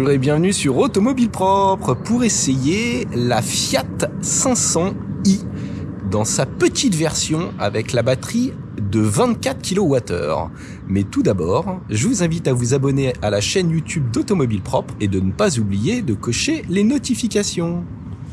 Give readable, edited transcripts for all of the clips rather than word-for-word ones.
Bonjour et bienvenue sur Automobile Propre pour essayer la Fiat 500i dans sa petite version avec la batterie de 24 kWh. Mais tout d'abord, je vous invite à vous abonner à la chaîne YouTube d'Automobile Propre et de ne pas oublier de cocher les notifications.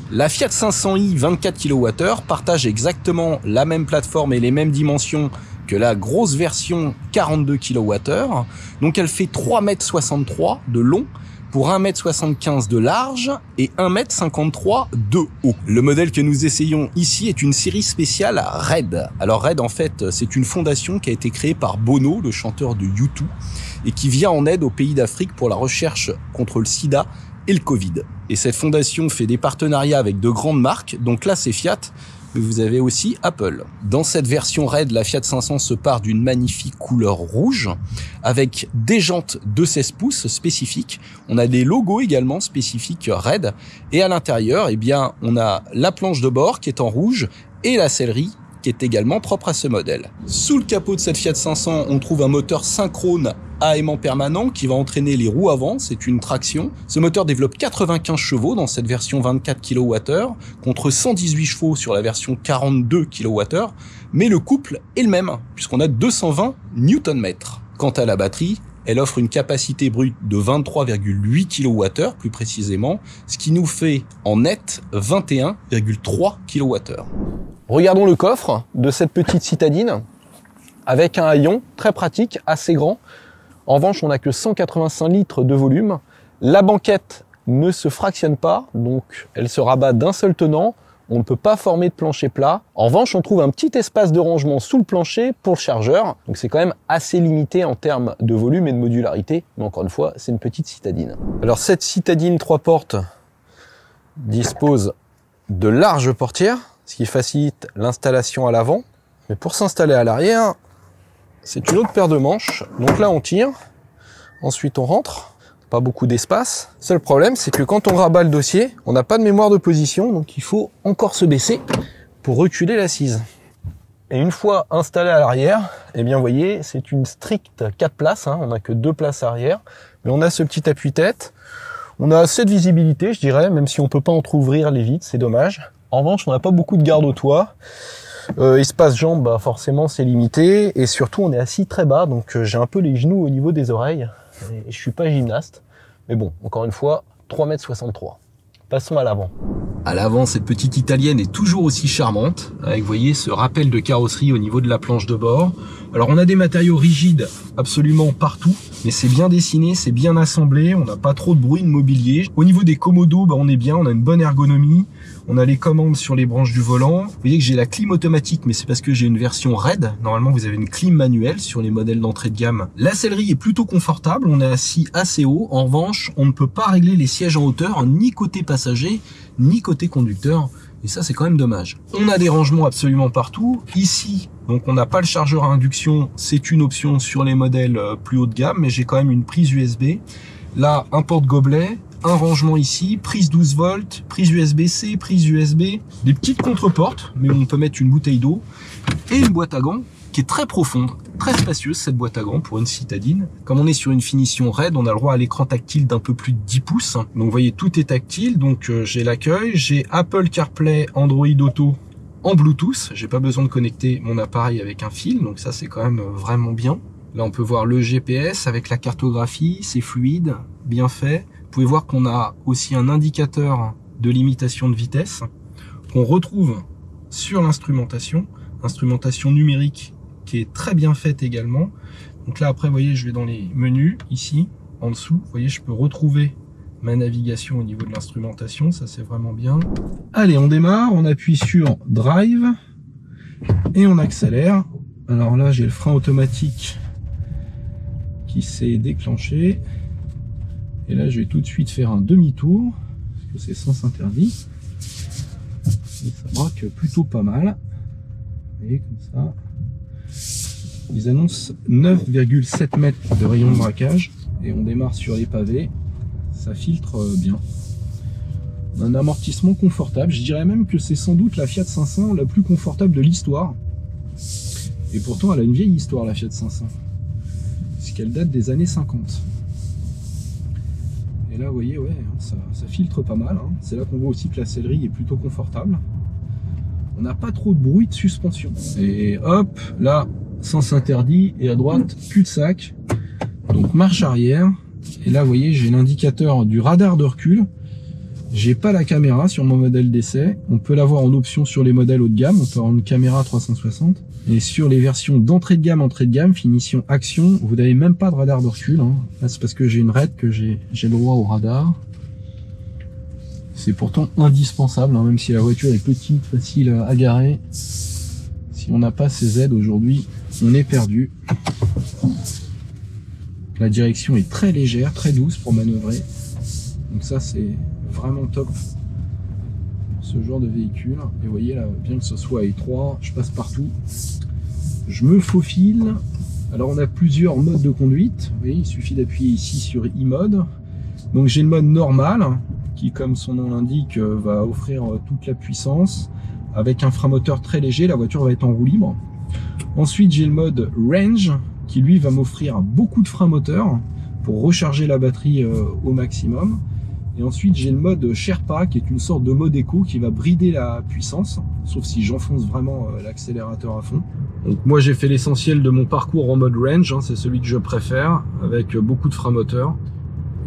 La Fiat 500i 24 kWh partage exactement la même plateforme et les mêmes dimensions que la grosse version 42 kWh. Donc elle fait 3,63 m de long pour 1,75 m de large et 1,53 m de haut. Le modèle que nous essayons ici est une série spéciale Red. Alors Red, en fait, c'est une fondation qui a été créée par Bono, le chanteur de U2, et qui vient en aide aux pays d'Afrique pour la recherche contre le sida et le Covid. Et cette fondation fait des partenariats avec de grandes marques, donc là c'est Fiat, mais vous avez aussi Apple. Dans cette version Red, la Fiat 500 se part d'une magnifique couleur rouge, avec des jantes de 16 pouces spécifiques. On a des logos également spécifiques Red, et à l'intérieur, eh bien, on a la planche de bord qui est en rouge, et la sellerie qui est également propre à ce modèle. Sous le capot de cette Fiat 500, on trouve un moteur synchrone à aimant permanent qui va entraîner les roues avant, c'est une traction. Ce moteur développe 95 chevaux dans cette version 24 kWh contre 118 chevaux sur la version 42 kWh, mais le couple est le même puisqu'on a 220 Nm. Quant à la batterie, elle offre une capacité brute de 23,8 kWh plus précisément, ce qui nous fait en net 21,3 kWh. Regardons le coffre de cette petite citadine avec un haillon très pratique, assez grand. En revanche, on n'a que 185 litres de volume. La banquette ne se fractionne pas, donc elle se rabat d'un seul tenant. On ne peut pas former de plancher plat. En revanche, on trouve un petit espace de rangement sous le plancher pour le chargeur. Donc c'est quand même assez limité en termes de volume et de modularité. Mais encore une fois, c'est une petite citadine. Alors cette citadine 3 portes dispose de larges portières, ce qui facilite l'installation à l'avant. Mais pour s'installer à l'arrière, c'est une autre paire de manches. Donc là, on tire. Ensuite, on rentre. Pas beaucoup d'espace. Seul problème, c'est que quand on rabat le dossier, on n'a pas de mémoire de position. Donc, il faut encore se baisser pour reculer l'assise. Et une fois installé à l'arrière, eh bien, vous voyez, c'est une stricte 4 places. On n'a que 2 places arrière. Mais on a ce petit appuie-tête. On a assez de visibilité, je dirais, même si on peut pas entrouvrir les vitres, c'est dommage. En revanche, on n'a pas beaucoup de garde au toit. Espace jambes, bah forcément c'est limité, et surtout on est assis très bas, donc j'ai un peu les genoux au niveau des oreilles, et je suis pas gymnaste, mais bon, encore une fois, 3,63 m. Passons à l'avant. À l'avant, cette petite italienne est toujours aussi charmante, avec, vous voyez, ce rappel de carrosserie au niveau de la planche de bord. Alors on a des matériaux rigides absolument partout, mais c'est bien dessiné, c'est bien assemblé, on n'a pas trop de bruit de mobilier. Au niveau des commodos, bah, on est bien, on a une bonne ergonomie, on a les commandes sur les branches du volant. Vous voyez que j'ai la clim automatique, mais c'est parce que j'ai une version Red. Normalement, vous avez une clim manuelle sur les modèles d'entrée de gamme. La sellerie est plutôt confortable, on est assis assez haut. En revanche, on ne peut pas régler les sièges en hauteur, ni côté passager, ni côté conducteur. Et ça, c'est quand même dommage. On a des rangements absolument partout. Ici, donc on n'a pas le chargeur à induction, c'est une option sur les modèles plus haut de gamme, mais j'ai quand même une prise USB. Là, un porte-gobelet, un rangement ici, prise 12 volts, prise USB-C, prise USB, des petites contre-portes, mais on peut mettre une bouteille d'eau, et une boîte à gants qui est très profonde, très spacieuse cette boîte à gants pour une citadine. Comme on est sur une finition Red, on a le droit à l'écran tactile d'un peu plus de 10 pouces. Donc vous voyez, tout est tactile, donc j'ai l'accueil, j'ai Apple CarPlay, Android Auto en Bluetooth, j'ai pas besoin de connecter mon appareil avec un fil, donc ça c'est quand même vraiment bien. Là on peut voir le GPS avec la cartographie, c'est fluide, bien fait. Vous pouvez voir qu'on a aussi un indicateur de limitation de vitesse qu'on retrouve sur l'instrumentation, instrumentation numérique qui est très bien faite également. Donc là après, vous voyez, je vais dans les menus ici en dessous, vous voyez, je peux retrouver ma navigation au niveau de l'instrumentation, ça c'est vraiment bien. Allez, on démarre, on appuie sur Drive et on accélère. Alors là, j'ai le frein automatique qui s'est déclenché. Et là, je vais tout de suite faire un demi-tour, parce que c'est sens interdit. Et ça braque plutôt pas mal. Et comme ça, ils annoncent 9,7 mètres de rayon de braquage. Et on démarre sur les pavés. Ça filtre bien. On a un amortissement confortable. Je dirais même que c'est sans doute la Fiat 500 la plus confortable de l'histoire. Et pourtant, elle a une vieille histoire, la Fiat 500. Puisqu'elle date des années 50. Et là, vous voyez, ouais, ça filtre pas mal. Hein. C'est là qu'on voit aussi que la sellerie est plutôt confortable. On n'a pas trop de bruit de suspension. Et hop, là, sens interdit. Et à droite, cul-de-sac. Donc marche arrière. Et là, vous voyez, j'ai l'indicateur du radar de recul. J'ai pas la caméra sur mon modèle d'essai. On peut l'avoir en option sur les modèles haut de gamme. On peut avoir une caméra 360. Et sur les versions d'entrée de gamme, finition action, vous n'avez même pas de radar de recul. Hein. Là, c'est parce que j'ai une RED que j'ai le droit au radar. C'est pourtant indispensable, hein, même si la voiture est petite, facile à garer. Si on n'a pas ces aides aujourd'hui, on est perdu. La direction est très légère, très douce pour manœuvrer. Donc ça, c'est vraiment top pour ce genre de véhicule. Et vous voyez là, bien que ce soit étroit, je passe partout. Je me faufile. Alors on a plusieurs modes de conduite. Vous voyez, il suffit d'appuyer ici sur e-mode. Donc j'ai le mode normal qui, comme son nom l'indique, va offrir toute la puissance. Avec un frein moteur très léger, la voiture va être en roue libre. Ensuite j'ai le mode range qui lui va m'offrir beaucoup de frein moteur pour recharger la batterie au maximum. Et ensuite j'ai le mode Sherpa qui est une sorte de mode éco qui va brider la puissance, sauf si j'enfonce vraiment l'accélérateur à fond. Donc moi j'ai fait l'essentiel de mon parcours en mode range, hein, c'est celui que je préfère, avec beaucoup de frein moteur.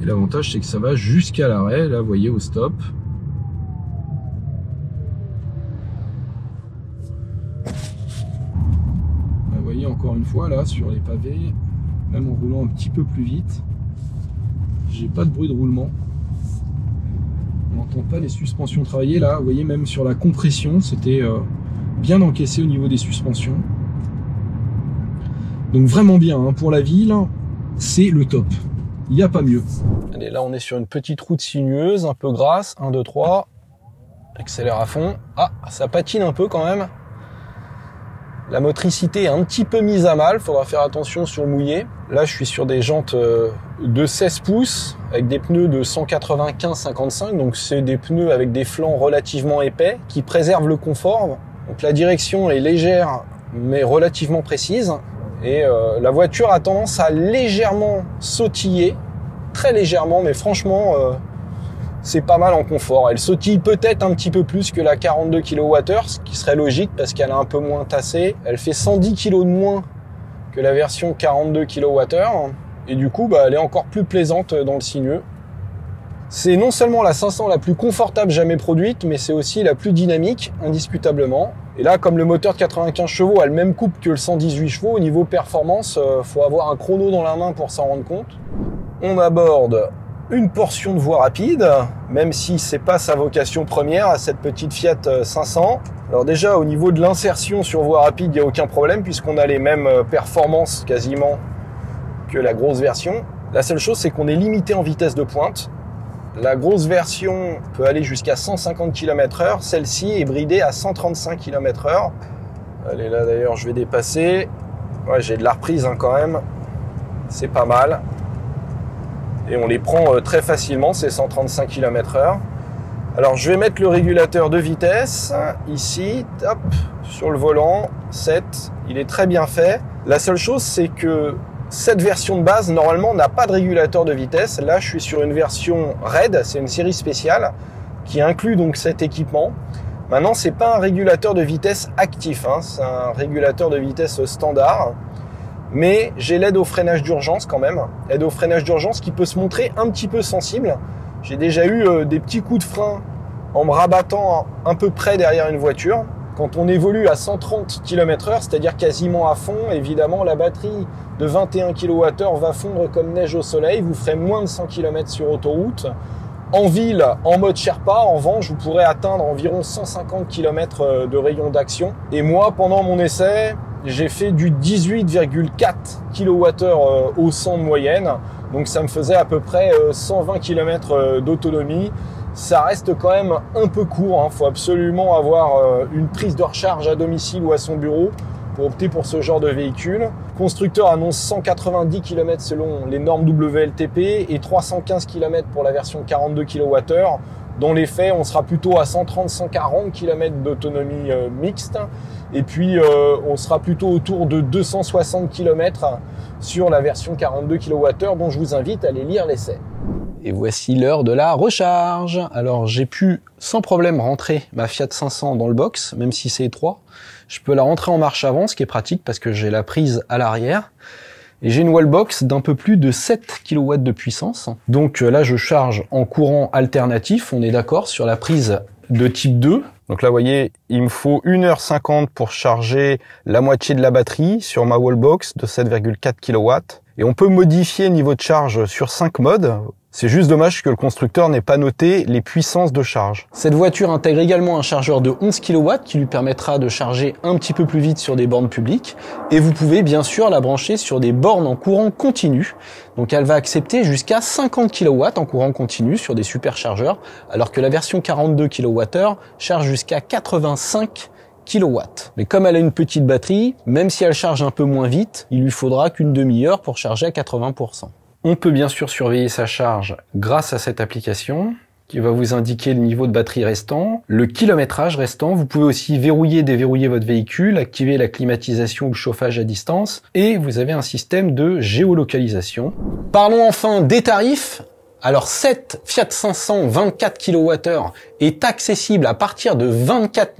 Et l'avantage c'est que ça va jusqu'à l'arrêt, là vous voyez au stop. Là, vous voyez encore une fois là sur les pavés, même en roulant un petit peu plus vite, j'ai pas de bruit de roulement. On n'entend pas les suspensions travailler. Là, vous voyez, même sur la compression, c'était bien encaissé au niveau des suspensions. Donc vraiment bien, hein, pour la ville, c'est le top. Il n'y a pas mieux. Allez, là, on est sur une petite route sinueuse, un peu grasse. 1, 2, 3. Accélère à fond. Ah, ça patine un peu quand même. La motricité est un petit peu mise à mal. Faudra faire attention sur le mouillé. Là, je suis sur des jantes de 16 pouces avec des pneus de 195-55. Donc, c'est des pneus avec des flancs relativement épais qui préservent le confort. Donc, la direction est légère mais relativement précise. Et la voiture a tendance à légèrement sautiller. Très légèrement, mais franchement, c'est pas mal en confort. Elle sautille peut-être un petit peu plus que la 42 kWh, ce qui serait logique parce qu'elle est un peu moins tassée. Elle fait 110 kg de moins que la version 42 kWh. Et du coup, elle est encore plus plaisante dans le sinueux. C'est non seulement la 500 la plus confortable jamais produite, mais c'est aussi la plus dynamique, indiscutablement. Et là, comme le moteur de 95 chevaux a le même couple que le 118 chevaux, au niveau performance, faut avoir un chrono dans la main pour s'en rendre compte. On aborde une portion de voie rapide, même si c'est pas sa vocation première à cette petite Fiat 500. Alors déjà, au niveau de l'insertion sur voie rapide, il n'y a aucun problème puisqu'on a les mêmes performances quasiment que la grosse version. La seule chose, c'est qu'on est limité en vitesse de pointe. La grosse version peut aller jusqu'à 150 km/h. Celle-ci est bridée à 135 km/h. Allez, là d'ailleurs, je vais dépasser. Ouais, j'ai de la reprise quand même. C'est pas mal. Et on les prend très facilement, ces 135 km/h. Alors, je vais mettre le régulateur de vitesse ici, hop, sur le volant, 7. Il est très bien fait. La seule chose, c'est que cette version de base, normalement, n'a pas de régulateur de vitesse. Là, je suis sur une version RED, c'est une série spéciale qui inclut donc cet équipement. Maintenant, c'est pas un régulateur de vitesse actif, hein, c'est un régulateur de vitesse standard. Mais j'ai l'aide au freinage d'urgence quand même. Aide au freinage d'urgence qui peut se montrer un petit peu sensible. J'ai déjà eu des petits coups de frein en me rabattant un peu près derrière une voiture. Quand on évolue à 130 km/h, c'est-à-dire quasiment à fond, évidemment, la batterie de 21 kWh va fondre comme neige au soleil. Vous ferez moins de 100 km sur autoroute. En ville, en mode Sherpa, en revanche, vous pourrez atteindre environ 150 km de rayon d'action. Et moi, pendant mon essai, j'ai fait du 18,4 kWh au 100 de moyenne. Donc ça me faisait à peu près 120 km d'autonomie. Ça reste quand même un peu court, hein. Faut absolument avoir une prise de recharge à domicile ou à son bureau pour opter pour ce genre de véhicule. Le constructeur annonce 190 km selon les normes WLTP et 315 km pour la version 42 kWh. Dans les faits, on sera plutôt à 130-140 km d'autonomie mixte. Et puis, on sera plutôt autour de 260 km sur la version 42 kWh dont je vous invite à aller lire l'essai. Et voici l'heure de la recharge. Alors j'ai pu sans problème rentrer ma Fiat 500 dans le box, même si c'est étroit. Je peux la rentrer en marche avant, ce qui est pratique parce que j'ai la prise à l'arrière. Et j'ai une wallbox d'un peu plus de 7 kW de puissance. Donc là je charge en courant alternatif, on est d'accord, sur la prise de type 2. Donc là vous voyez, il me faut 1h50 pour charger la moitié de la batterie sur ma wallbox de 7,4 kW. Et on peut modifier le niveau de charge sur 5 modes. C'est juste dommage que le constructeur n'ait pas noté les puissances de charge. Cette voiture intègre également un chargeur de 11 kW qui lui permettra de charger un petit peu plus vite sur des bornes publiques. Et vous pouvez bien sûr la brancher sur des bornes en courant continu. Donc elle va accepter jusqu'à 50 kW en courant continu sur des superchargeurs, alors que la version 42 kWh charge jusqu'à 85 kW. Mais comme elle a une petite batterie, même si elle charge un peu moins vite, il lui faudra qu'une demi-heure pour charger à 80%. On peut bien sûr surveiller sa charge grâce à cette application qui va vous indiquer le niveau de batterie restant, le kilométrage restant. Vous pouvez aussi verrouiller, déverrouiller votre véhicule, activer la climatisation ou le chauffage à distance et vous avez un système de géolocalisation. Parlons enfin des tarifs. Alors cette Fiat 500 24 kWh est accessible à partir de 24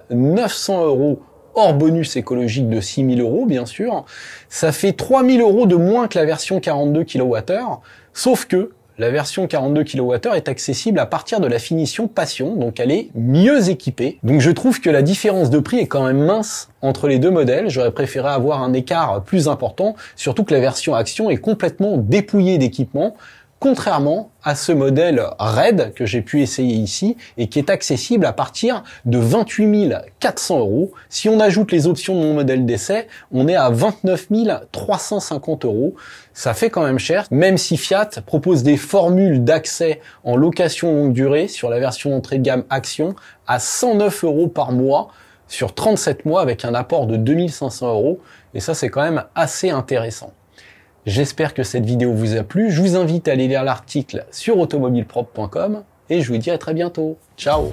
900 € hors bonus écologique de 6 000 €, bien sûr. Ça fait 3 000 € de moins que la version 42 kWh, sauf que la version 42 kWh est accessible à partir de la finition Passion, donc elle est mieux équipée. Donc je trouve que la différence de prix est quand même mince entre les deux modèles. J'aurais préféré avoir un écart plus important, surtout que la version Action est complètement dépouillée d'équipement, contrairement à ce modèle Red que j'ai pu essayer ici et qui est accessible à partir de 28 400 €. Si on ajoute les options de mon modèle d'essai, on est à 29 350 €. Ça fait quand même cher, même si Fiat propose des formules d'accès en location longue durée sur la version d'entrée de gamme Action à 109 € par mois sur 37 mois avec un apport de 2500 €. Et ça, c'est quand même assez intéressant. J'espère que cette vidéo vous a plu. Je vous invite à aller lire l'article sur automobilepropre.com et je vous dis à très bientôt. Ciao!